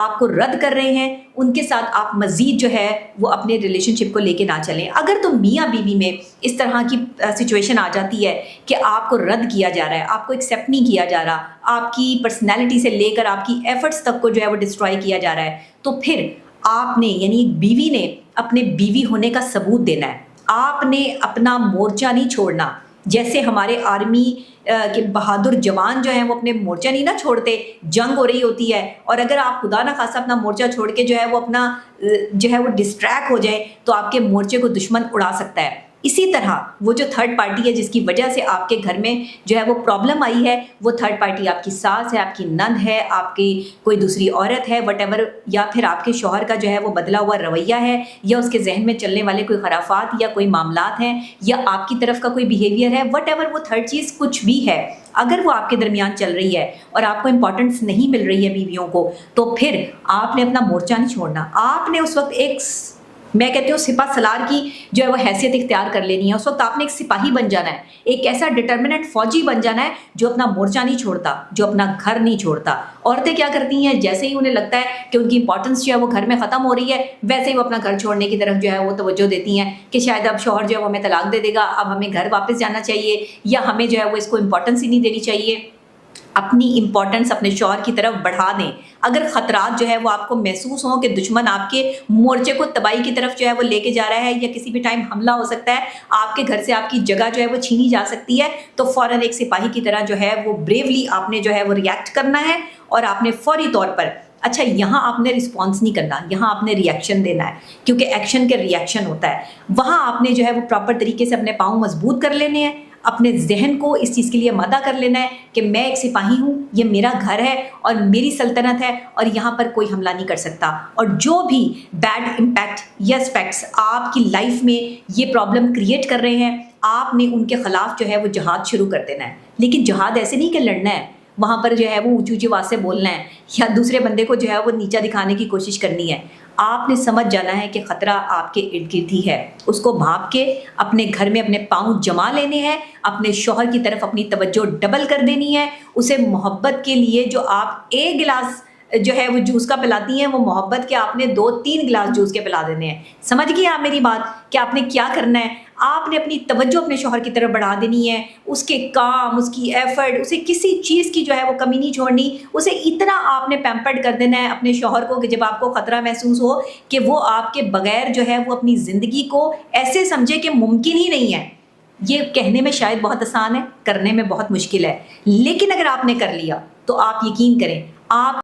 آپ کو رد کر رہے ہیں ان کے ساتھ آپ مزید جو ہے وہ اپنے ریلیشن شپ کو لے کے نہ چلیں۔ اگر تو میاں بیوی میں اس طرح کی سچویشن آ جاتی ہے کہ آپ کو رد کیا جا رہا ہے، آپ کو ایکسیپٹ نہیں کیا جا رہا، آپ کی پرسنالٹی سے لے کر آپ کی ایفرٹس تک کو جو ہے وہ ڈسٹرائی کیا جا رہا ہے، تو پھر آپ نے یعنی ایک بیوی نے اپنے بیوی ہونے کا ثبوت دینا ہے۔ آپ نے اپنا مورچہ نہیں چھوڑنا، جیسے ہمارے آرمی کے بہادر جوان جو ہیں وہ اپنے مورچہ نہیں نہ چھوڑتے، جنگ ہو رہی ہوتی ہے اور اگر آپ خدا نہ خاصہ اپنا مورچہ چھوڑ کے جو ہے وہ اپنا جو ہے وہ ڈسٹریکٹ ہو جائے تو آپ کے مورچے کو دشمن اڑا سکتا ہے۔ اسی طرح وہ جو تھرڈ پارٹی ہے جس کی وجہ سے آپ کے گھر میں جو ہے وہ پرابلم آئی ہے، وہ تھرڈ پارٹی آپ کی ساس ہے، آپ کی نند ہے، آپ کی کوئی دوسری عورت ہے، وٹ ایور، یا پھر آپ کے شوہر کا جو ہے وہ بدلا ہوا رویہ ہے، یا اس کے ذہن میں چلنے والے کوئی خرافات یا کوئی معاملات ہیں، یا آپ کی طرف کا کوئی بیہیویئر ہے، وٹ ایور وہ تھرڈ چیز کچھ بھی ہے، اگر وہ آپ کے درمیان چل رہی ہے اور آپ کو امپورٹنس نہیں مل رہی ہے بیویوں کو، تو پھر آپ نے اپنا مورچہ نہیں چھوڑنا۔ آپ نے اس وقت ایک، میں کہتی ہوں سپہ سالار کی جو ہے وہ حیثیت اختیار کر لینی ہے۔ اس وقت آپ نے ایک سپاہی بن جانا ہے، ایک ایسا ڈٹرمنٹ فوجی بن جانا ہے جو اپنا مورچہ نہیں چھوڑتا، جو اپنا گھر نہیں چھوڑتا۔ عورتیں کیا کرتی ہیں، جیسے ہی انہیں لگتا ہے کہ ان کی امپورٹنس جو ہے وہ گھر میں ختم ہو رہی ہے، ویسے ہی وہ اپنا گھر چھوڑنے کی طرف جو ہے وہ توجہ دیتی ہیں کہ شاید اب شوہر جو ہے وہ ہمیں طلاق دے دے گا، اب ہمیں گھر واپس جانا چاہیے، یا ہمیں جو ہے وہ اس کو امپورٹنس ہی نہیں دینی چاہیے۔ اپنی امپورٹنس اپنے شوہر کی طرف بڑھا دیں۔ اگر خطرات جو ہے وہ آپ کو محسوس ہوں کہ دشمن آپ کے مورچے کو تباہی کی طرف جو ہے وہ لے کے جا رہا ہے، یا کسی بھی ٹائم حملہ ہو سکتا ہے، آپ کے گھر سے آپ کی جگہ جو ہے وہ چھینی جا سکتی ہے، تو فوراً ایک سپاہی کی طرح جو ہے وہ بریولی آپ نے جو ہے وہ ریئیکٹ کرنا ہے، اور آپ نے فوری طور پر، اچھا یہاں آپ نے رسپانس نہیں کرنا، یہاں آپ نے ری ایکشن دینا ہے، کیونکہ ایکشن کے ری ایکشن ہوتا ہے۔ وہاں آپ نے جو ہے وہ پراپر طریقے سے اپنے پاؤں مضبوط کر لینے ہیں، اپنے ذہن کو اس چیز کے لیے آمادہ کر لینا ہے کہ میں ایک سپاہی ہوں، یہ میرا گھر ہے اور میری سلطنت ہے، اور یہاں پر کوئی حملہ نہیں کر سکتا، اور جو بھی بیڈ امپیکٹ یا اسپیکٹس آپ کی لائف میں یہ پرابلم کریٹ کر رہے ہیں، آپ نے ان کے خلاف جو ہے وہ جہاد شروع کر دینا ہے۔ لیکن جہاد ایسے نہیں کہ لڑنا ہے، وہاں پر جو ہے وہ اونچی اونچی آواز سے بولنا ہے یا دوسرے بندے کو جو ہے وہ نیچا دکھانے کی کوشش کرنی ہے۔ آپ نے سمجھ جانا ہے کہ خطرہ آپ کے ارد گرد ہی ہے، اس کو بھانپ کے اپنے گھر میں اپنے پاؤں جما لینے ہیں، اپنے شوہر کی طرف اپنی توجہ ڈبل کر دینی ہے، اسے محبت کے لیے جو آپ ایک گلاس جو ہے وہ جوس کا پلاتی ہیں، وہ محبت کے آپ نے 2-3 گلاس جوس کے پلا دینے ہیں۔ سمجھ گئی آپ میری بات کہ آپ نے کیا کرنا ہے؟ آپ نے اپنی توجہ اپنے شوہر کی طرف بڑھا دینی ہے، اس کے کام، اس کی ایفرٹ، اسے کسی چیز کی جو ہے وہ کمی نہیں چھوڑنی، اسے اتنا آپ نے پیمپرڈ کر دینا ہے اپنے شوہر کو کہ جب آپ کو خطرہ محسوس ہو کہ وہ آپ کے بغیر جو ہے وہ اپنی زندگی کو ایسے سمجھے کہ ممکن ہی نہیں ہے۔ یہ کہنے میں شاید بہت آسان ہے، کرنے میں بہت مشکل ہے، لیکن اگر آپ نے کر لیا تو آپ یقین کریں آپ